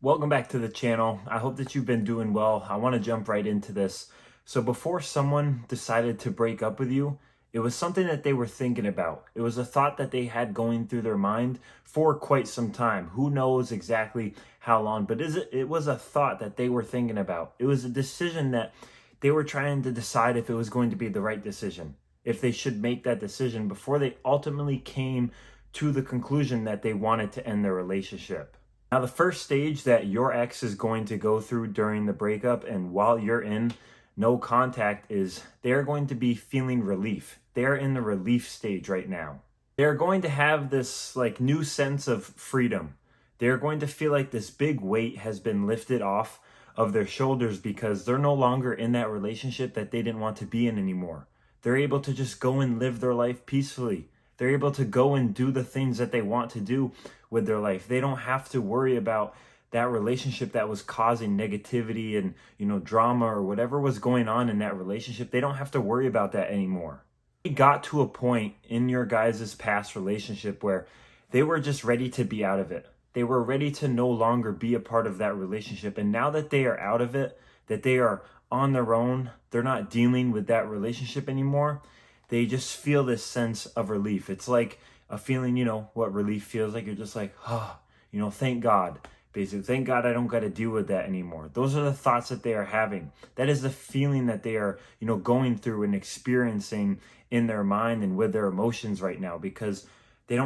Welcome back to the channel. I hope that you've been doing well. I want to jump right into this. So before someone decided to break up with you, it was something that they were thinking about. It was a thought that they had going through their mind for quite some time. Who knows exactly how long, but it was a thought that they were thinking about. It was a decision that they were trying to decide if it was going to be the right decision, if they should make that decision before they ultimately came to the conclusion that they wanted to end their relationship. Now, the first stage that your ex is going to go through during the breakup and while you're in no contact is they're going to be feeling relief. They're in the relief stage right now. They're going to have this new sense of freedom. They're going to feel like this big weight has been lifted off of their shoulders because they're no longer in that relationship that they didn't want to be in anymore. They're able to just go and live their life peacefully. They're able to go and do the things that they want to do with their life. They don't have to worry about that relationship that was causing negativity and, drama or whatever was going on in that relationship. They don't have to worry about that anymore. They got to a point in your guys' past relationship where they were just ready to be out of it. They were ready to no longer be a part of that relationship. And now that they are out of it, that they are on their own, they're not dealing with that relationship anymore, they just feel this sense of relief. It's like a feeling, what relief feels like. You're just like, thank God. Basically, thank God I don't got to deal with that anymore. Those are the thoughts that they are having. That is the feeling that they are, going through and experiencing in their mind and with their emotions right now, because they're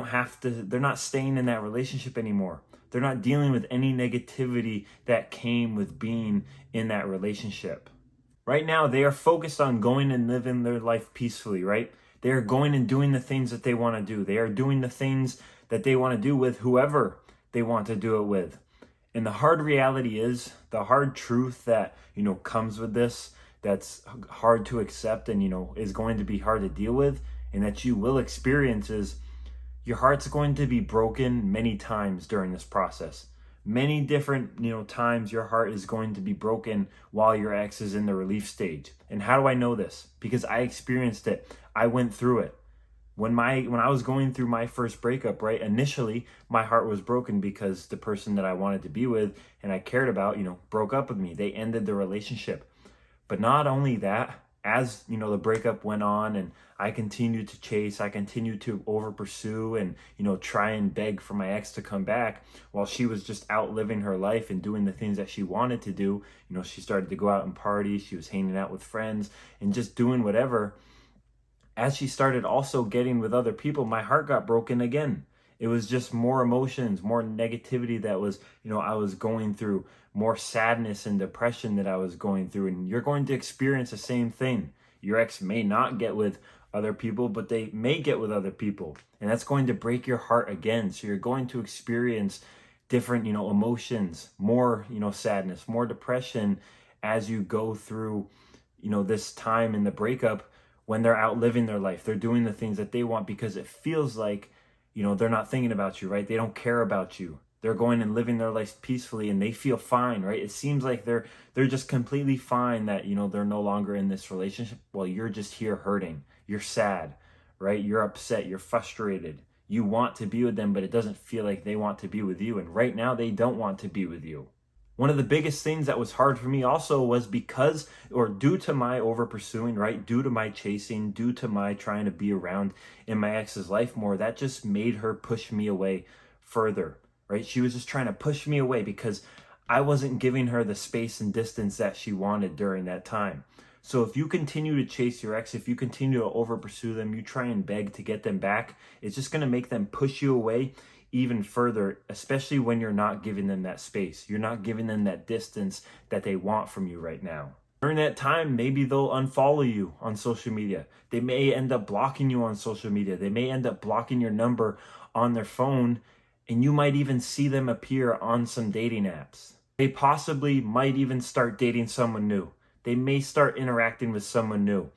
not staying in that relationship anymore. They're not dealing with any negativity that came with being in that relationship. Right now, they are focused on going and living their life peacefully, right? They are going and doing the things that they want to do. They are doing the things that they want to do with whoever they want to do it with. And the hard reality is, the hard truth that, comes with this, that's hard to accept and, is going to be hard to deal with, and that you will experience is your heart's going to be broken many times during this process. Many different, times your heart is going to be broken while your ex is in the relief stage. And how do I know this? Because I experienced it. I went through it. When I was going through my first breakup, right? Initially, my heart was broken because the person that I wanted to be with and I cared about, broke up with me. They ended the relationship. But not only that, as the breakup went on and I continued to chase, I continued to over pursue and try and beg for my ex to come back while she was just out living her life and doing the things that she wanted to do. She started to go out and party, she was hanging out with friends and just doing whatever. As she started also getting with other people, my heart got broken again. It was just more emotions, more negativity that was, I was going through, more sadness and depression that I was going through. And you're going to experience the same thing. Your ex may not get with other people, but they may get with other people. And that's going to break your heart again. So you're going to experience different, emotions, more, sadness, more depression as you go through, this time in the breakup when they're out living their life. They're doing the things that they want because it feels like they're not thinking about you, right? They don't care about you. They're going and living their life peacefully and they feel fine, right? It seems like they're just completely fine that, they're no longer in this relationship while you're just here hurting. You're sad, right? You're upset. You're frustrated. You want to be with them, but it doesn't feel like they want to be with you. And right now they don't want to be with you. One of the biggest things that was hard for me also was because, or due to my over pursuing, right? Due to my chasing, due to my trying to be around in my ex's life more, that just made her push me away further, right? She was just trying to push me away because I wasn't giving her the space and distance that she wanted during that time. So if you continue to chase your ex, if you continue to over pursue them, you try and beg to get them back, it's just going to make them push you away even further, especially when you're not giving them that space. You're not giving them that distance that they want from you right now. During that time, maybe they'll unfollow you on social media. They may end up blocking you on social media. They may end up blocking your number on their phone, and you might even see them appear on some dating apps. They possibly might even start dating someone new. They may start interacting with someone new.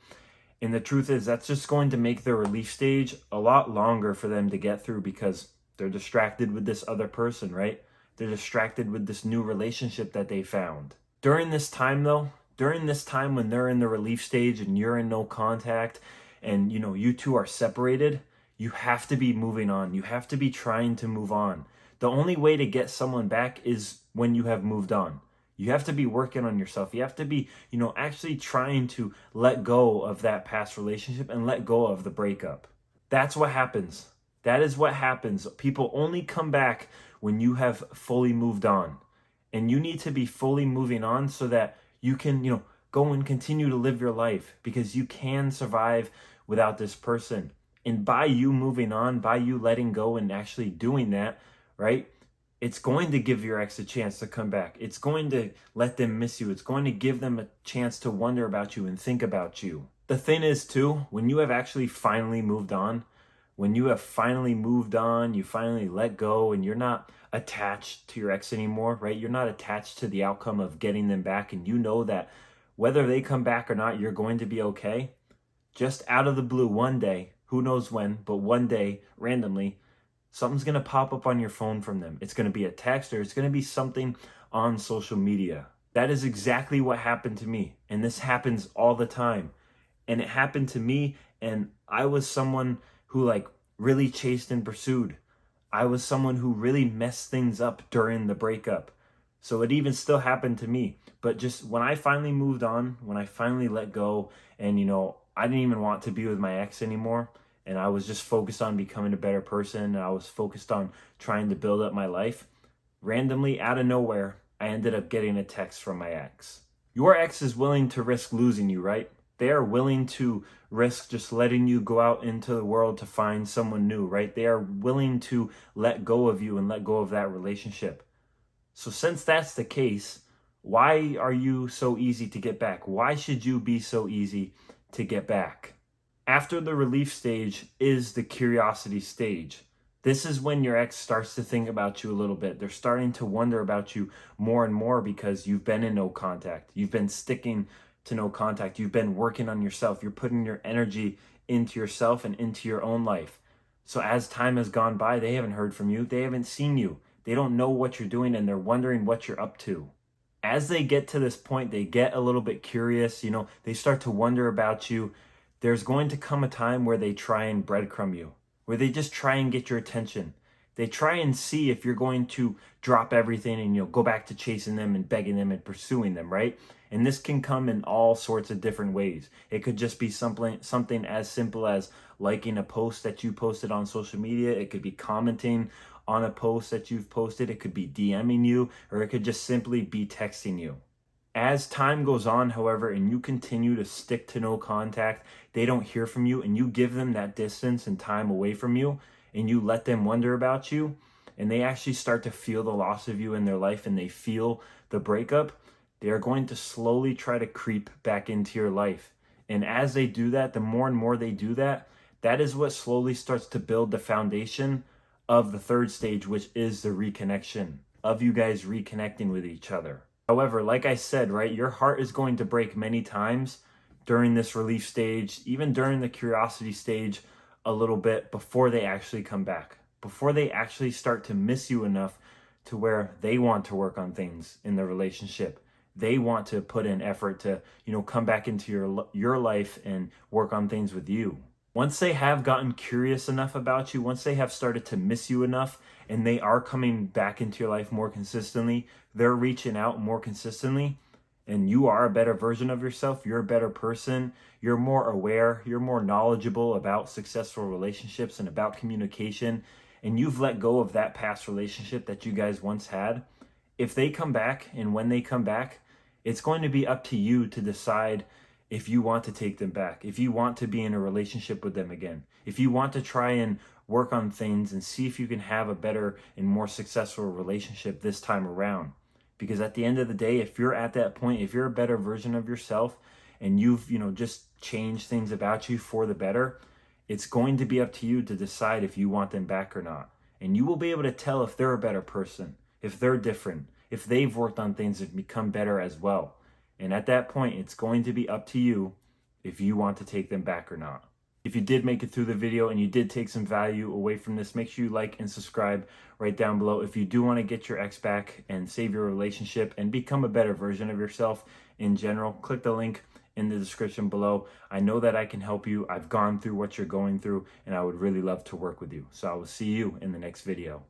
And the truth is, that's just going to make the relief stage a lot longer for them to get through because they're distracted with this other person, right? They're distracted with this new relationship that they found. During this time though, during this time when they're in the relief stage and you're in no contact and you two are separated, you have to be moving on. You have to be trying to move on. The only way to get someone back is when you have moved on. You have to be working on yourself. You have to be, actually trying to let go of that past relationship and let go of the breakup. That's what happens. That is what happens. People only come back when you have fully moved on. And you need to be fully moving on so that you can, go and continue to live your life, because you can survive without this person. And by you moving on, by you letting go and actually doing that, right? It's going to give your ex a chance to come back. It's going to let them miss you. It's going to give them a chance to wonder about you and think about you. The thing is too, when you have actually finally moved on, you finally let go, and you're not attached to your ex anymore, right? You're not attached to the outcome of getting them back, and you know that whether they come back or not, you're going to be okay. Just out of the blue, one day, who knows when, but one day, randomly, something's going to pop up on your phone from them. It's going to be a text, or it's going to be something on social media. That is exactly what happened to me. And this happens all the time. And it happened to me, and I was someone who really chased and pursued. I was someone who really messed things up during the breakup. So it even still happened to me. But just when I finally moved on, when I finally let go, and I didn't even want to be with my ex anymore, and I was just focused on becoming a better person, and I was focused on trying to build up my life, randomly, out of nowhere, I ended up getting a text from my ex. Your ex is willing to risk losing you, right? They are willing to risk just letting you go out into the world to find someone new, right? They are willing to let go of you and let go of that relationship. So since that's the case, why are you so easy to get back? Why should you be so easy to get back? After the relief stage is the curiosity stage. This is when your ex starts to think about you a little bit. They're starting to wonder about you more and more because you've been in no contact. You've been sticking to no contact. You've been working on yourself. You're putting your energy into yourself and into your own life. So as time has gone by, they haven't heard from you. They haven't seen you. They don't know what you're doing, and they're wondering what you're up to. As they get to this point, they get a little bit curious. They start to wonder about you. There's going to come a time where they try and breadcrumb you, where they just try and get your attention. They try and see if you're going to drop everything and go back to chasing them and begging them and pursuing them, right? And this can come in all sorts of different ways. It could just be something as simple as liking a post that you posted on social media. It could be commenting on a post that you've posted. It could be DMing you, or it could just simply be texting you. As time goes on, however, and you continue to stick to no contact, they don't hear from you, and you give them that distance and time away from you, and you let them wonder about you, and they actually start to feel the loss of you in their life, and they feel the breakup, they are going to slowly try to creep back into your life. And as they do that, the more and more they do that, that is what slowly starts to build the foundation of the third stage, which is the reconnection, of you guys reconnecting with each other. However, like I said, right, your heart is going to break many times during this relief stage, even during the curiosity stage, a little bit before they actually come back, before they actually start to miss you enough to where they want to work on things in the relationship. They want to put in effort to, come back into your life and work on things with you. Once they have gotten curious enough about you, once they have started to miss you enough, and they are coming back into your life more consistently, they're reaching out more consistently, and you are a better version of yourself, you're a better person, you're more aware, you're more knowledgeable about successful relationships and about communication, and you've let go of that past relationship that you guys once had, if they come back, and when they come back, it's going to be up to you to decide if you want to take them back, if you want to be in a relationship with them again, if you want to try and work on things and see if you can have a better and more successful relationship this time around. Because at the end of the day, if you're at that point, if you're a better version of yourself and you've, just changed things about you for the better, it's going to be up to you to decide if you want them back or not. And you will be able to tell if they're a better person, if they're different, if they've worked on things and become better as well. And at that point, it's going to be up to you if you want to take them back or not. If you did make it through the video and you did take some value away from this, make sure you like and subscribe right down below. If you do want to get your ex back and save your relationship and become a better version of yourself in general, click the link in the description below. I know that I can help you. I've gone through what you're going through, and I would really love to work with you. So I will see you in the next video.